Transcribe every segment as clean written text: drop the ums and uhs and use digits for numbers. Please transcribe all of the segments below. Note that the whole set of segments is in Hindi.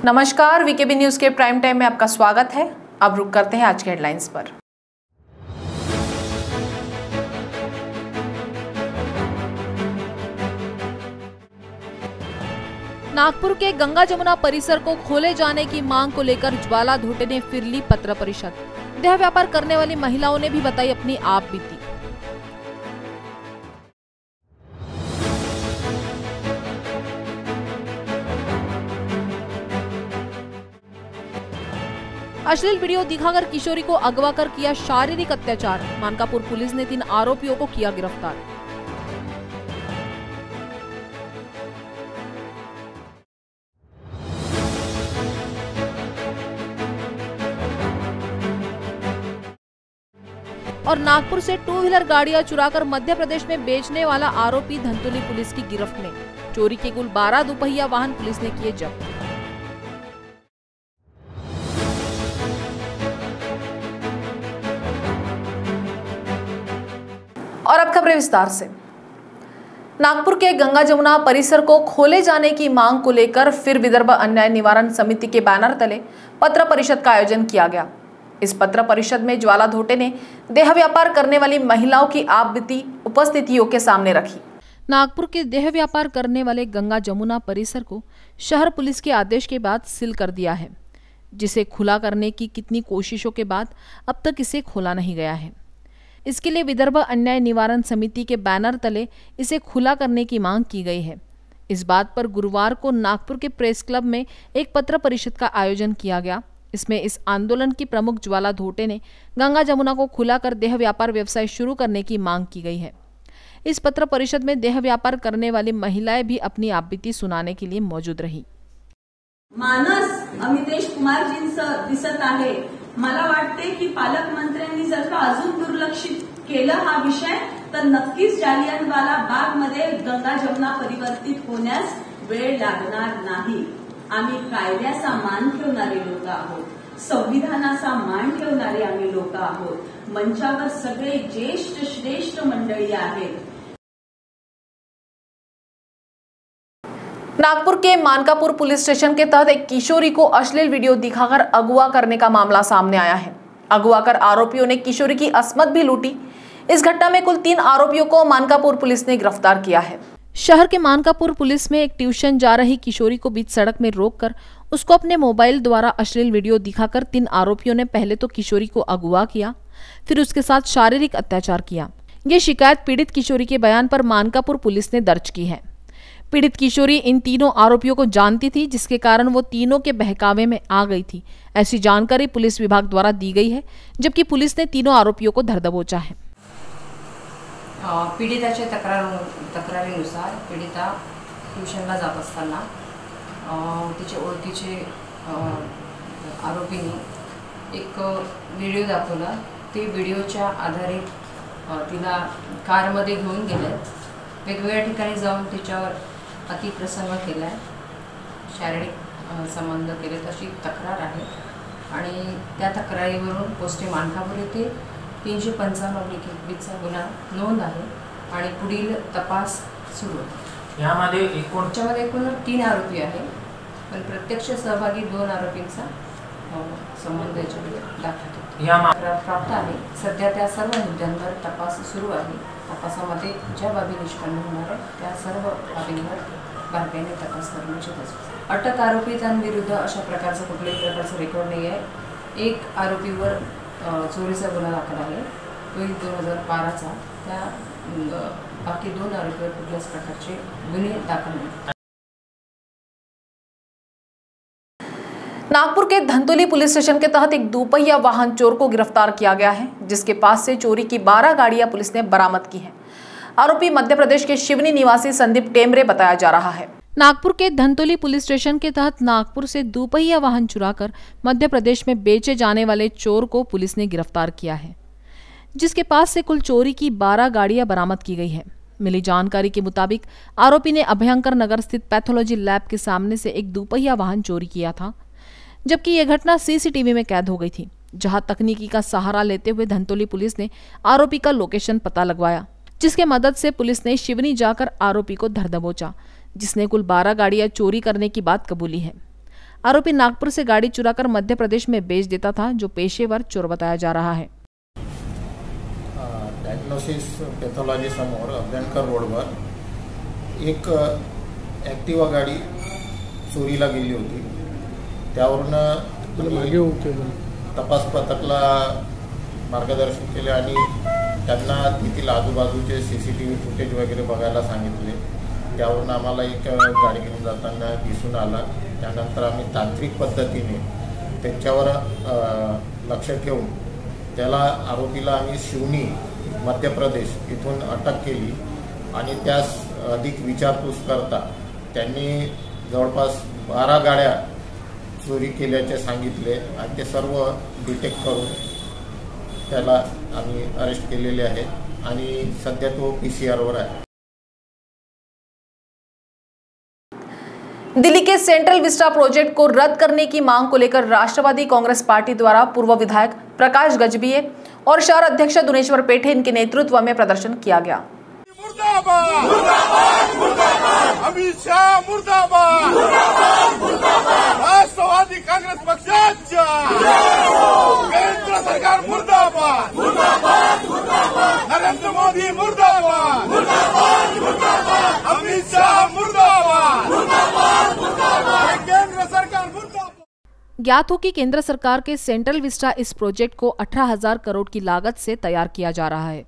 नमस्कार, वीकेबी न्यूज के प्राइम टाइम में आपका स्वागत है। अब रुक करते हैं आज के हेडलाइंस पर। नागपुर के गंगा जमुना परिसर को खोले जाने की मांग को लेकर ज्वाला धोटे ने फिर ली पत्र परिषद। देह व्यापार करने वाली महिलाओं ने भी बताई अपनी आप बीती। अश्लील वीडियो दिखाकर किशोरी को अगवा कर किया शारीरिक अत्याचार। मानकापुर पुलिस ने 3 आरोपियों को किया गिरफ्तार। और नागपुर से 2 व्हीलर गाड़ियां चुराकर मध्य प्रदेश में बेचने वाला आरोपी धंतोली पुलिस की गिरफ्त में। चोरी के कुल 12 दुपहिया वाहन पुलिस ने किए जब्त। और अब खबरें विस्तार से। नागपुर के गंगा जमुना परिसर को खोले जाने की मांग को लेकर फिर विदर्भ अन्याय निवारण समिति के बैनर तले पत्र परिषद का आयोजन किया गया। इस पत्र परिषद में ज्वाला धोटे ने देह व्यापार करने वाली महिलाओं की आप बीती उपस्थितियों के सामने रखी। नागपुर के देह व्यापार करने वाले गंगा जमुना परिसर को शहर पुलिस के आदेश के बाद सील कर दिया है, जिसे खुला करने की कितनी कोशिशों के बाद अब तक इसे खोला नहीं गया है। इसके लिए विदर्भ अन्याय निवारण समिति के बैनर तले इसे खुला करने की मांग की गई है। इस बात पर गुरुवार को नागपुर के प्रेस क्लब में एक पत्र परिषद का आयोजन किया गया। इसमें इस आंदोलन की प्रमुख ज्वाला धोटे ने गंगा जमुना को खुला कर देह व्यापार व्यवसाय शुरू करने की मांग की गई है। इस पत्र परिषद में देह व्यापार करने वाली महिलाएं भी अपनी आपबीती सुनाने के लिए मौजूद रही। मानस अमितेश कुमारजींचं दिसत आहे। मला वाटते की पालकमंत्र्यांनी जर का अजून दुर्लक्षित केलं हा विषय तर नक्कीच जालियनवाला बागमध्ये गंगा जमुना परिवर्तित होण्यास वेळ लागणार नाही। आम्ही कायद्याचा मान ठेवणारे लोक आहोत, संविधानाचा मान ठेवणारे आम्ही लोक आहोत। मंचावर सगळे ज्येष्ठ श्रेष्ठ मंडळी आहेत। नागपुर के मानकापुर पुलिस स्टेशन के तहत एक किशोरी को अश्लील वीडियो दिखाकर अगवा करने का मामला सामने आया है। अगवा कर आरोपियों ने किशोरी की अस्मत भी लूटी। इस घटना में कुल 3 आरोपियों को मानकापुर पुलिस ने गिरफ्तार किया है। शहर के मानकापुर पुलिस में एक ट्यूशन जा रही किशोरी को बीच सड़क में रोककर उसको अपने मोबाइल द्वारा अश्लील वीडियो दिखाकर 3 आरोपियों ने पहले तो किशोरी को अगवा किया, फिर उसके साथ शारीरिक अत्याचार किया। ये शिकायत पीड़ित किशोरी के बयान पर मानकापुर पुलिस ने दर्ज की है। पीड़ित किशोरी इन तीनों आरोपियों को जानती थी, जिसके कारण वो तीनों के बहकावे में आ गई थी। ऐसी जानकारी पुलिस विभाग द्वारा दी गई है, जबकि पुलिस ने तीनों आरोपियों को धर दबोचा है। पीडिताच्या तक्रारीनुसार पीडिता ट्युशनला जात असताना तिच्या ओळखीचे आरोपींनी एक व्हिडिओ दाखवला। ते व्हिडिओच्या आधारे तिला कारमध्ये घेऊन गेले, वेगवेगळ्या ठिकाणी जाऊन तिच्यावर अतिप्रसंग केलाय, शारीरिक संबंध केले अशी तक्रार आहे। आणि त्या तक्रारीवरून पोस्टे मानकापूर येथे 355/21चा गुन्हा नोंद आहे आणि पुढील तपास सुरू आहे। यामध्ये एकूण 3 आरोपी आहेत, पण प्रत्यक्ष सहभागी 2 आरोपींचा संबंध याच्यामध्ये दाखवतो। या मामल्यात प्राप्त आहे। सध्या त्या सर्व मुद्द्यांवर तपास सुरू आहे। तपासामध्ये ज्या बाबी निष्पन्न होणार आहेत त्या सर्व बाबींवर बारकाईने तपास करण्याची गरज आहे। अटक आरोपितांविरुद्ध अशा प्रकारचं कुठल्याही प्रकारचं रेकॉर्ड नाही आहे। एक आरोपीवर चोरीचा गुन्हा दाखल आहे, तो 2012चा। त्या बाकी 2 आरोपीवर कुठल्याच प्रकारचे गुन्हे दाखल नाही। नागपुर के धंतोली पुलिस स्टेशन के तहत एक दुपहिया वाहन चोर को गिरफ्तार किया गया है, जिसके पास से चोरी की 12 गाड़ियां पुलिस ने बरामद की हैं। आरोपी मध्य प्रदेश के शिवनी निवासी संदीप टेमरे बताया जा रहा है। नागपुर के धंतोली पुलिस स्टेशन के तहत नागपुर से दुपहिया वाहन चुराकर मध्य प्रदेश में बेचे जाने वाले चोर को पुलिस ने गिरफ्तार किया है, जिसके पास से कुल चोरी की 12 गाड़ियां बरामद की गई है। मिली जानकारी के मुताबिक आरोपी ने अभयंकर नगर स्थित पैथोलॉजी लैब के सामने से एक दुपहिया वाहन चोरी किया था, जबकि यह घटना सीसीटीवी में कैद हो गई थी। जहां तकनीकी का सहारा लेते हुए धंतोली पुलिस ने आरोपी का लोकेशन पता लगवाया, जिसके मदद से पुलिस ने शिवनी जाकर आरोपी को धर दबोचा, जिसने कुल 12 गाड़ियां चोरी करने की बात कबूली है। आरोपी नागपुर से गाड़ी चुराकर मध्य प्रदेश में बेच देता था, जो पेशेवर चोर बताया जा रहा है। डायग्नोसिस पैथोलॉजी समोर अभ्यंकर रोडवर एक ॲक्टिवा गाडी चोरीला गेली होती। त्यावरून तपास पथकला मार्गदर्शन केले आणि त्यांना तेथील आजूबाजूचे CCTV फुटेज वगैरे बघायला सांगितले। त्यावरून आम्हाला एक गाडी घेऊन जाताना दिसून आला। त्यानंतर आम्ही तांत्रिक पद्धतीने त्याच्यावर लक्ष ठेवून त्याला आरोपीला आम्ही शिवनी मध्य प्रदेश इथून अटक केली आणि त्यास अधिक विचारपूस करता त्यांनी जवळपास 12 गाड्या चोरी केल्याचे सांगितले आणि ते सर्व डिटेक्ट करून त्याला आम्ही अरेस्ट केलेले आहे आणि सध्या तो PCR वर आहे। दिल्ली के सेंट्रल विस्टा प्रोजेक्ट को रद्द करने की मांग को लेकर राष्ट्रवादी कांग्रेस पार्टी द्वारा पूर्व विधायक प्रकाश गजभिये और शहर अध्यक्ष दुनेश्वर पेठे इनके नेतृत्व में प्रदर्शन किया गया। मुर्दाबाद मुर्दाबाद मुर्दाबाद अमित शाह मुर्दाबाद मुर्दाबाद मुर्दाबाद राष्ट्रवादी काँग्रेस पक्षाच्या केंद्र सरकार मुर्दाबाद मुर्दाबाद मुर्दाबाद नरेंद्र मोदी मुर्दाबाद मुर्दाबाद मुर्दाबाद अमित शाह मुर्दाबाद मुर्दाबाद मुर्दाबाद केंद्र सरकार मुर्दाबाद। ज्ञात हो कि केंद्र सरकार के सेंट्रल विस्टा इस प्रोजेक्ट को 18,000 करोड़ की लागत से तैयार किया जा रहा है,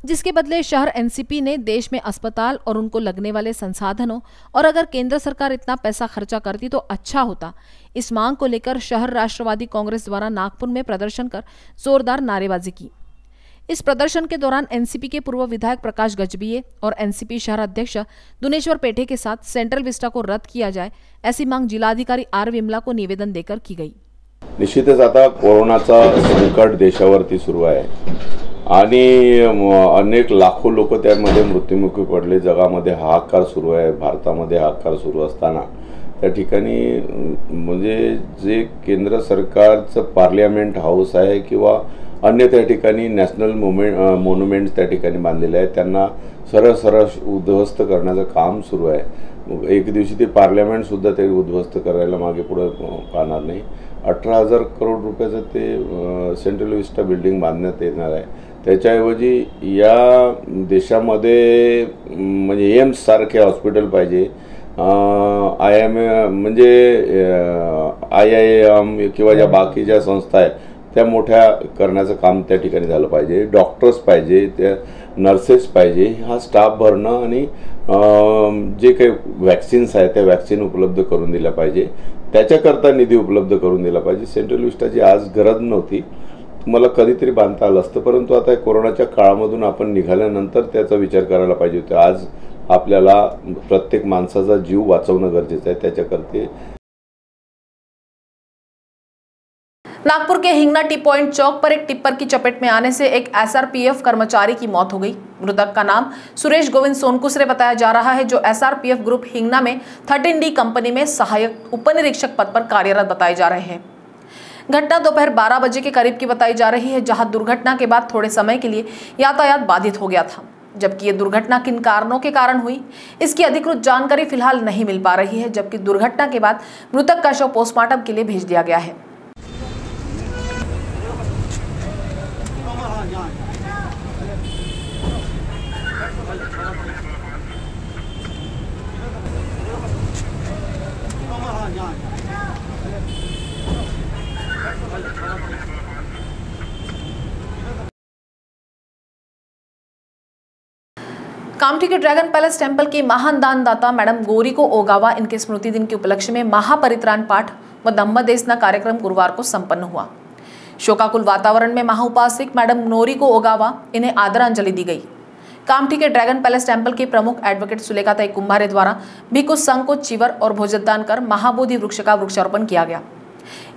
जिसके बदले शहर एनसीपी ने देश में अस्पताल और उनको लगने वाले संसाधनों और अगर केंद्र सरकार इतना पैसा खर्चा करती तो अच्छा होता, इस मांग को लेकर शहर राष्ट्रवादी कांग्रेस द्वारा नागपुर में प्रदर्शन कर जोरदार नारेबाजी की। इस प्रदर्शन के दौरान एनसीपी के पूर्व विधायक प्रकाश गजभिये और एनसीपी शहर अध्यक्ष दुनेश्वर पेठे के साथ सेंट्रल विस्टा को रद्द किया जाए, ऐसी मांग जिलाधिकारी आर विमला को निवेदन देकर की गई। निश्चितच आता कोरोनाचा संकट देशावरती सुरू आहे आणि अनेक लाखो लोक त्यामध्ये मृत्युमुखी पडले। जगामध्ये हाहाकार सुरू आहे, भारतामध्ये हाहाकार सुरू असताना त्या ठिकाणी म्हणजे जे केंद्र सरकारचं पार्लियामेंट हाऊस आहे किंवा अन्य त्या ठिकाणी नॅशनल मोन्युमेंट्स त्या ठिकाणी बांधलेले आहेत, त्यांना सरळ उद्ध्वस्त करण्याचं काम सुरू आहे। एक दिवशी ते पार्लियामेंट सुद्धा ते उद्ध्वस्त करायला मागे पुढे पाहणार नाही। 18,000 करोड रुपयाचं ते सेंट्रल विस्टा बिल्डिंग बांधण्यात येणार आहे। त्याच्याऐवजी या देशामध्ये म्हणजे एम्स सारखे हॉस्पिटल पाहिजे, म्हणजे IIM किंवा ज्या बाकीच्या संस्था आहेत त्या मोठ्या करण्याचं काम त्या ठिकाणी झालं पाहिजे। डॉक्टर्स पाहिजे, त्या नर्सेस पाहिजे, हा स्टाफ भरणं आणि जे काही वॅक्सिन्स आहेत त्या वॅक्सिन उपलब्ध करून दिल्या पाहिजे, त्याच्याकरता निधी उपलब्ध करून दिला पाहिजे। सेंट्रल विस्टाची आज गरज नव्हती, तुम्हाला कधीतरी बांधता आलं असतं, परंतु आता कोरोनाच्या काळामधून आपण निघाल्यानंतर त्याचा विचार करायला पाहिजे होता। आज आपल्याला प्रत्येक माणसाचा जीव वाचवणं गरजेचं आहे, त्याच्याकरते नागपुर के हिंगना टी पॉइंट चौक पर एक टिप्पर की चपेट में आने से एक SRPF कर्मचारी की मौत हो गई। मृतक का नाम सुरेश गोविंद सोनकुसरे बताया जा रहा है, जो SRPF ग्रुप हिंगना में 13D कंपनी में सहायक उपनिरीक्षक पद पर कार्यरत बताए जा रहे हैं। घटना दोपहर 12 बजे के करीब की बताई जा रही है, जहां दुर्घटना के बाद थोड़े समय के लिए यातायात बाधित हो गया था। जबकि ये दुर्घटना किन कारणों के कारण हुई, इसकी अधिकृत जानकारी फिलहाल नहीं मिल पा रही है। जबकि दुर्घटना के बाद मृतक का शव पोस्टमार्टम के लिए भेज दिया गया है। कामठी के ड्रैगन पैलेस टेंपल की महान दानदाता मैडम गौरीको ओगावा इनके स्मृति दिन के उपलक्ष्य में महापरित्राण पाठ व धम्मदेसना कार्यक्रम गुरुवार को संपन्न हुआ। शोकाकुल वातावरण में महाउपासिक मैडम गौरीको ओगावा इन्हें आदरांजलि दी गई। कामठी के ड्रैगन पैलेस टेंपल के प्रमुख एडवोकेट सुलेखाताई कुंभारे द्वारा भिक्खु संघ को चीवर और भोजदान कर महाबोधि वृक्ष का वृक्षारोपण किया गया।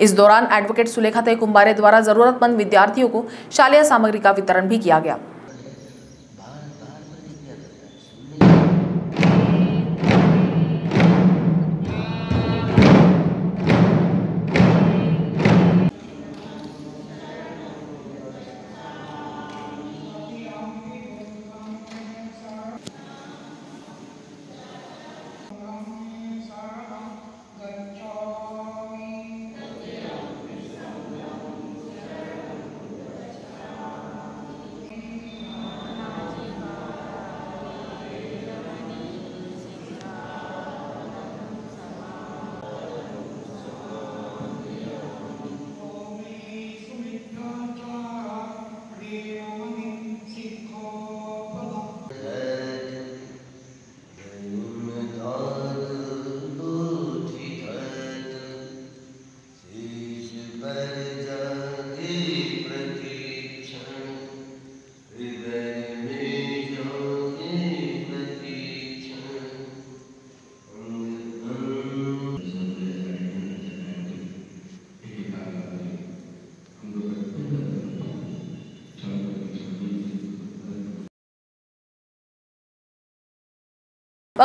इस दौरान एडवोकेट सुलेखाताई कुंभारे द्वारा जरूरतमंद विद्यार्थियों को शालेय सामग्री का वितरण भी किया गया।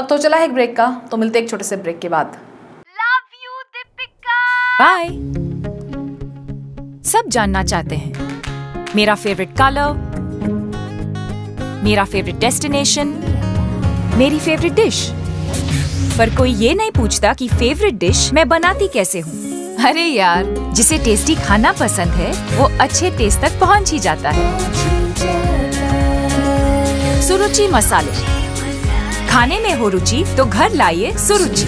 वक्त हो चला है एक ब्रेक का, तो मिलते हैं एक छोटे से ब्रेक के बाद। बाय। सब जानना चाहते हैं मेरा फेवरेट कलर, मेरा फेवरेट डेस्टिनेशन, मेरी फेवरेट डिश, पर कोई ये नहीं पूछता कि फेवरेट डिश मैं बनाती कैसे हूँ। अरे यार, जिसे टेस्टी खाना पसंद है वो अच्छे टेस्ट तक पहुँच ही जाता है। सुरुचि मसाले, खाने में हो रुचि तो घर लाइए सुरुचि।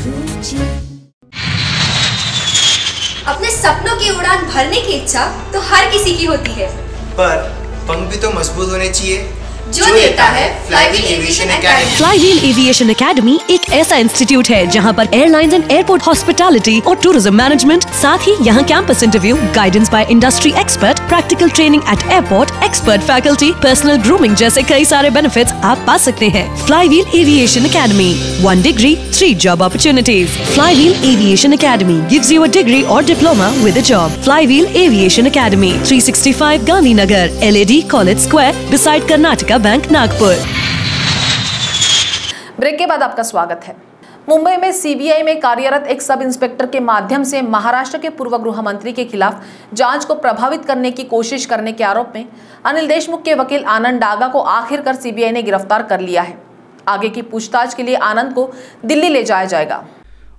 अपने सपनों की उड़ान भरने की इच्छा तो हर किसी की होती है, पर पंख भी तो मजबूत होने चाहिए जो देता है Flywheel Aviation Academy. Flywheel Aviation Academy एक ऐसा इंस्टीट्यूट है जहां पर एयरलाइंस एंड एयरपोर्ट हॉस्पिटैलिटी और टूरिज्म मैनेजमेंट, साथ ही यहां campus interview, guidance by industry expert, practical training at airport, expert faculty, personal grooming जैसे कई सारे बेनिफिट्स आप पा सकते हैं। Flywheel Aviation Academy, 1 degree 3 job opportunities. Flywheel Aviation Academy gives you a degree और diploma with a job. Flywheel Aviation academy, 365 Gandhinagar, LAD college square, beside Karnataka bank, Nagpur. Break के बाद आपका स्वागत है। मुंबई में CBI में कार्यरत एक सब इंस्पेक्टर के माध्यम से महाराष्ट्र के पूर्व गृह मंत्री के खिलाफ जांच को प्रभावित करने की कोशिश करने के आरोप में अनिल देशमुख के वकील आनंद डागा को आखिरकार CBI ने गिरफ्तार कर लिया है। आगे की पूछताछ के लिए आनंद को दिल्ली ले जाया जाएगा।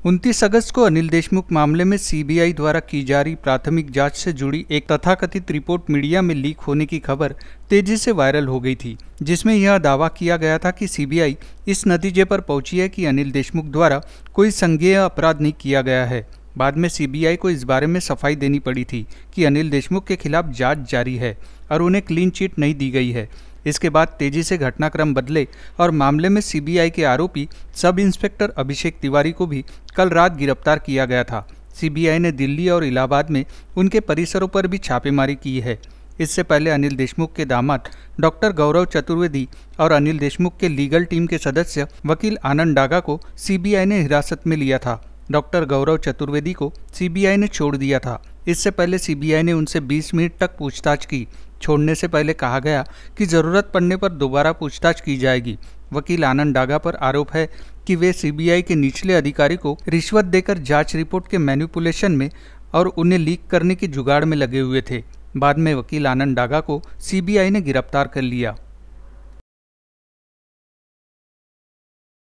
29 अगस्त को अनिल देशमुख मामले में CBI द्वारा की जा रही प्राथमिक जांच से जुड़ी एक तथाकथित रिपोर्ट मीडिया में लीक होने की खबर तेजी से वायरल हो गई थी, जिसमें यह दावा किया गया था कि CBI इस नतीजे पर पहुंची है कि अनिल देशमुख द्वारा कोई संज्ञेय अपराध नहीं किया गया है। बाद में CBI को इस बारे में सफाई देनी पड़ी थी कि अनिल देशमुख के खिलाफ जाँच जारी है और उन्हें क्लीन चिट नहीं दी गई है। इसके बाद तेजी से घटनाक्रम बदले और मामले में CBI के आरोपी सब इंस्पेक्टर अभिषेक तिवारी को भी कल रात गिरफ्तार किया गया था। CBI ने दिल्ली और इलाहाबाद में उनके परिसरों पर भी छापेमारी की है। इससे पहले अनिल देशमुख के दामाद डॉक्टर गौरव चतुर्वेदी और अनिल देशमुख के लीगल टीम के सदस्य वकील आनंद डागा को CBI ने हिरासत में लिया था। डॉक्टर गौरव चतुर्वेदी को CBI ने छोड़ दिया था। इससे पहले CBI ने उनसे 20 मिनट तक पूछताछ की। छोड़ने से पहले कहा गया कि ज़रूरत पड़ने पर दोबारा पूछताछ की जाएगी। वकील आनंद डागा पर आरोप है कि वे CBI के निचले अधिकारी को रिश्वत देकर जांच रिपोर्ट के मैनिपुलेशन में और उन्हें लीक करने की जुगाड़ में लगे हुए थे। बाद में वकील आनंद डागा को CBI ने गिरफ्तार कर लिया।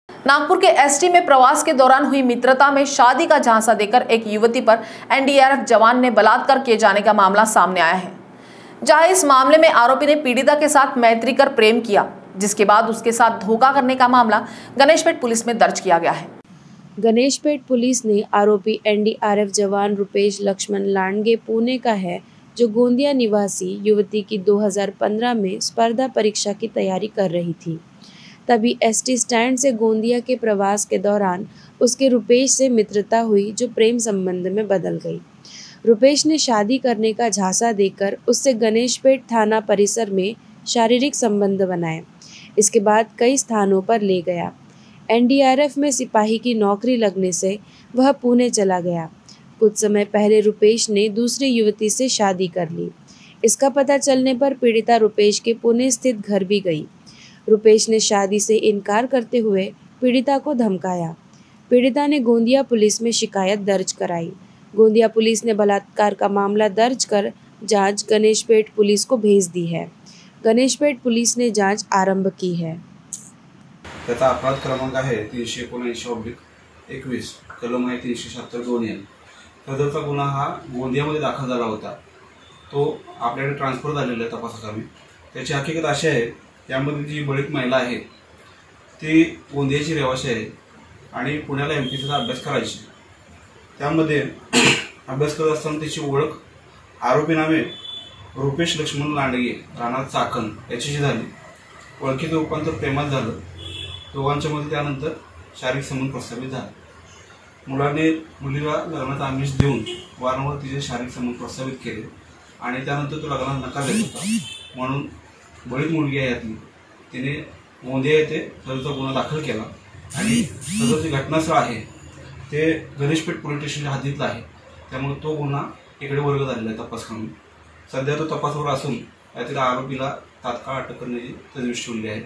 नागपुर के ST में प्रवास के दौरान हुई मित्रता में शादी का झांसा देकर एक युवती पर NDRF जवान ने बलात्कार किए जाने का मामला सामने आया है, जहां इस मामले में आरोपी ने पीड़िता के साथ मैत्री कर प्रेम किया, जिसके बाद उसके साथ धोखा करने का मामला गणेशपेट पुलिस में दर्ज किया गया है। गणेशपेट पुलिस ने आरोपी NDRF जवान रुपेश लक्ष्मण लांडगे पुणे का है, जो गोंदिया निवासी युवती की 2015 में स्पर्धा परीक्षा की तैयारी कर रही थी। तभी ST स्टैंड से गोंदिया के प्रवास के दौरान उसके रुपेश से मित्रता हुई, जो प्रेम संबंध में बदल गई। रुपेश ने शादी करने का झांसा देकर उससे गणेशपेट थाना परिसर में शारीरिक संबंध बनाए। इसके बाद कई स्थानों पर ले गया। NDRF में सिपाही की नौकरी लगने से वह पुणे चला गया। कुछ समय पहले रुपेश ने दूसरी युवती से शादी कर ली। इसका पता चलने पर पीड़िता रुपेश के पुणे स्थित घर भी गई। रुपेश ने शादी से इनकार करते हुए पीड़िता को धमकाया। पीड़िता ने गोंदिया पुलिस में शिकायत दर्ज कराई। गोंदिया पुलिस ने बलात्कार का मामला दर्ज कर जांच गणेशपेट पुलिस को भेज दी है। गणेशपेट पुलिस ने जांच आरंभ की है। त्याचा अपराध क्रमांक आहे 379/21, कलम आहे 376(2). सदरचा गुन्हा हा गोंदियामध्ये दाखल झाला होता। तो आपल्याकडे ट्रान्सफर झालेला आहे तपासासाठी। त्याची हकीकत अशी आहे, यामध्ये जी बळीत महिला आहे ती गोंदियाची रहिवासी आहे आणि पुण्याला MPCचा अभ्यास करायची। त्यामध्ये अभ्यास करत असताना त्याची ओळख आरोपी नामे रुपेश लक्ष्मण लांडगे राहणार चाकण याच्याशी झाली। ओळखीचं रूपांतर प्रेमात झालं। दोघांच्या मध्ये त्यानंतर शारीरिक संबंध प्रस्थापित झाला। मुलाने मुलीला लग्नाचा आमिष देऊन वारंवार तिचे शारीरिक संबंध प्रस्थापित केले आणि त्यानंतर तो लग्नाला नकार देत होता। म्हणून बळीत मुलगी आहे यातली तिने गोंदिया येथे सदरचा गुन्हा दाखल केला आणि सदरची घटनास्थळ आहे ते गणेशपेट पोलीस स्टेशनच्या हद्दीतलं आहे। त्यामुळे तो गुन्हा इकडे वर्ग झालेला आहे तपास करून। सध्या तो तपासावर असून यातील आरोपीला तात्काळ अटक करण्याची तजवीज ठेवली आहे।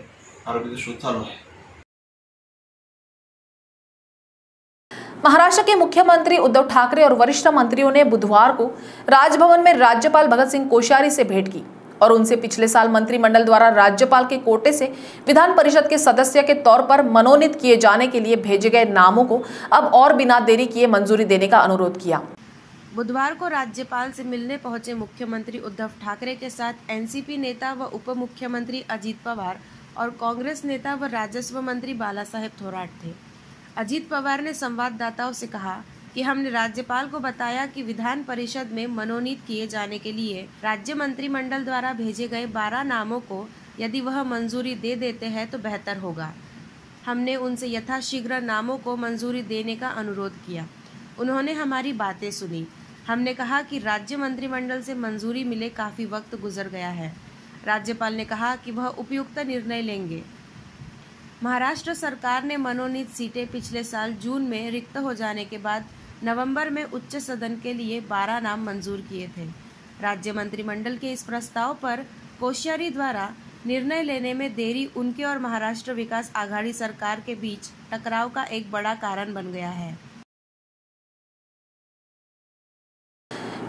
आरोपीचा शोध चालू आहे। महाराष्ट्र के मुख्यमंत्री उद्धव ठाकरे और वरिष्ठ मंत्रियों ने बुधवार को राजभवन में राज्यपाल भगत सिंह कोश्यारी से भेंट की और उनसे पिछले साल मंत्रिमंडल द्वारा राज्यपाल के कोटे से विधान परिषद के सदस्य के तौर पर मनोनीत किए जाने के लिए भेजे गए नामों को अब और बिना देरी किए मंजूरी देने का अनुरोध किया। बुधवार को राज्यपाल से मिलने पहुंचे मुख्यमंत्री उद्धव ठाकरे के साथ एनसीपी नेता व उप मुख्यमंत्री अजीत पवार और कांग्रेस नेता व राजस्व मंत्री बालासाहेब थोराट थे। अजीत पवार ने संवाददाताओं से कहा कि हमने राज्यपाल को बताया कि विधान परिषद में मनोनीत किए जाने के लिए राज्य मंत्रिमंडल द्वारा भेजे गए 12 नामों को यदि वह मंजूरी दे देते हैं तो बेहतर होगा। हमने उनसे यथाशीघ्र नामों को मंजूरी देने का अनुरोध किया। उन्होंने हमारी बातें सुनी। हमने कहा कि राज्य मंत्रिमंडल से मंजूरी मिले काफ़ी वक्त गुजर गया है। राज्यपाल ने कहा कि वह उपयुक्त निर्णय लेंगे। महाराष्ट्र सरकार ने मनोनीत सीटें पिछले साल जून में रिक्त हो जाने के बाद नवंबर में उच्च सदन के लिए 12 नाम मंजूर किए थे। राज्य मंत्रिमंडल के इस प्रस्ताव पर कोश्यारी द्वारा निर्णय लेने में देरी उनके और महाराष्ट्र विकास आघाड़ी सरकार के बीच टकराव का एक बड़ा कारण बन गया है।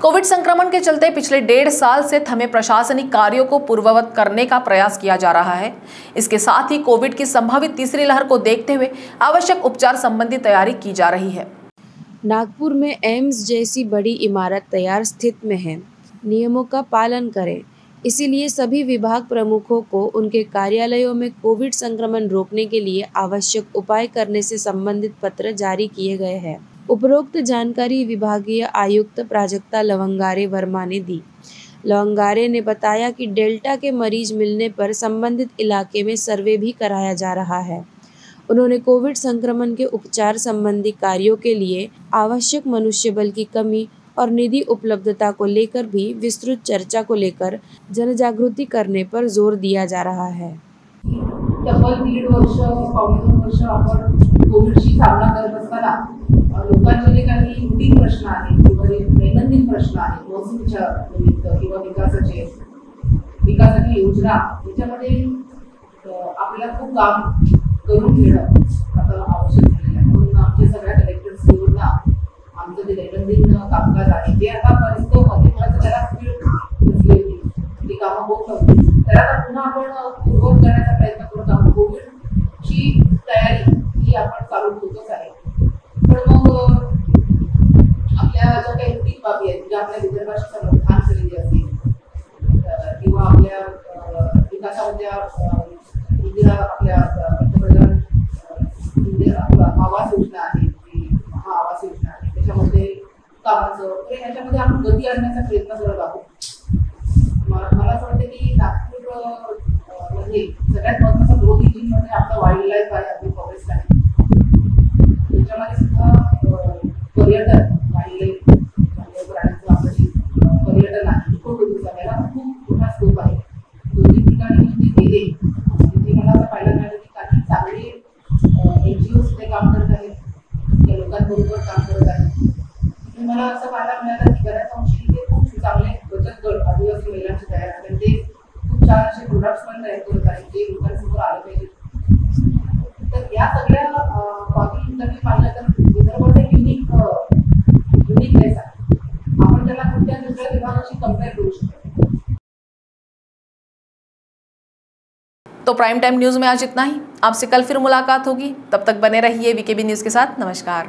कोविड संक्रमण के चलते पिछले 1.5 साल से थमे प्रशासनिक कार्यों को पूर्ववत करने का प्रयास किया जा रहा है। इसके साथ ही कोविड की संभावित तीसरी लहर को देखते हुए आवश्यक उपचार संबंधी तैयारी की जा रही है। नागपुर में एम्स जैसी बड़ी इमारत तैयार स्थिति में है। नियमों का पालन करें, इसीलिए सभी विभाग प्रमुखों को उनके कार्यालयों में कोविड संक्रमण रोकने के लिए आवश्यक उपाय करने से संबंधित पत्र जारी किए गए हैं। उपरोक्त जानकारी विभागीय आयुक्त प्राजक्ता लवंगारे वर्मा ने दी। लवंगारे ने बताया कि डेल्टा के मरीज मिलने पर संबंधित इलाके में सर्वे भी कराया जा रहा है। उन्होंने कोविड संक्रमण के उपचार संबंधी कार्यों के लिए आवश्यक मनुष्य बल की कमी और निधि उपलब्धता को लेकर भी विस्तृत चर्चा को लेकर जनजागृति करने पर जोर दिया जा रहा है। तब्बल 1.5 वर्ष पावणे 2 वर्ष आपण कोविडशी सामना करत असताना लोकांचे जे काही रूटीन प्रश्न आहेत किंवा दैनंदिन प्रश्न आहेत महसूलच्या निमित्त किंवा विकासाची योजना याच्यामध्ये आपल्याला खूप काम करून घेणं आता आवश्यक झालेलं आहे। म्हणून आमच्या सगळ्या कलेक्टर्स निवडणं आमचं जे दैनंदिन कामकाज आहे ते आता परिस्थितीमध्ये थोडंसं त्याला स्पीड होती, ती कामं होत नव्हती, तर आता पुन्हा आपण पूर्ववत करण्याचा प्रयत्न करत आहोत। कोविडची तयारी ही आपण चालू ठेवतोच आहे। पण मग आपल्या ज्या काही रूटीन बाबी आहेत ज्या आपल्या विदर्भाशी संबंधित खरेदी असेल किंवा आपल्या विकासामध्ये आपल्या पंतप्रधान आवास योजना आहे, महाआवास योजना आहे, त्याच्यामध्ये कामाचं ह्याच्यामध्ये आपण गती आणण्याचा प्रयत्न करत आहोत। मला असं वाटतं की नागपूर मध्ये सगळ्यात महत्त्वाचा ग्रोथ इंजिन म्हणजे आपला वाईल्ड लाईफ आहे, आपली फॉरेस्ट आहे, त्याच्यामध्ये सुद्धा पर्यटन वाईल्ड लाईफ प्राण्यांचं आपलं जे पर्यटन आहे इको टुरिझम याला खूप मोठा स्कोप आहे। दोन्ही ठिकाणी म्हणजे गेले तिथे मला असं पाहायला मिळालं की काही चांगले NGOs ते काम करत आहेत, त्या लोकांबरोबर काम करत आहेत। मला असं पाहायला मिळालं की बऱ्याच अंशी इथे खूप चांगले बचत गट आदिवासी महिलांचे तयार आहेत, ते खूप छान असे प्रोडक्ट्स पण तयार करत आहेत जे लोकांसमोर आले पाहिजे। तर या सगळ्या बाबी जर पाहिलं तर विदर्भाचं युनिकनेस आहे, आपण त्याला कुठल्या दुसऱ्या विभागाशी कंपेअर करू शकतो। तो प्राइम टाइम न्यूज में आज इतना ही। आपसे कल फिर मुलाकात होगी, तब तक बने रहिए वीकेबी न्यूज के साथ। नमस्कार।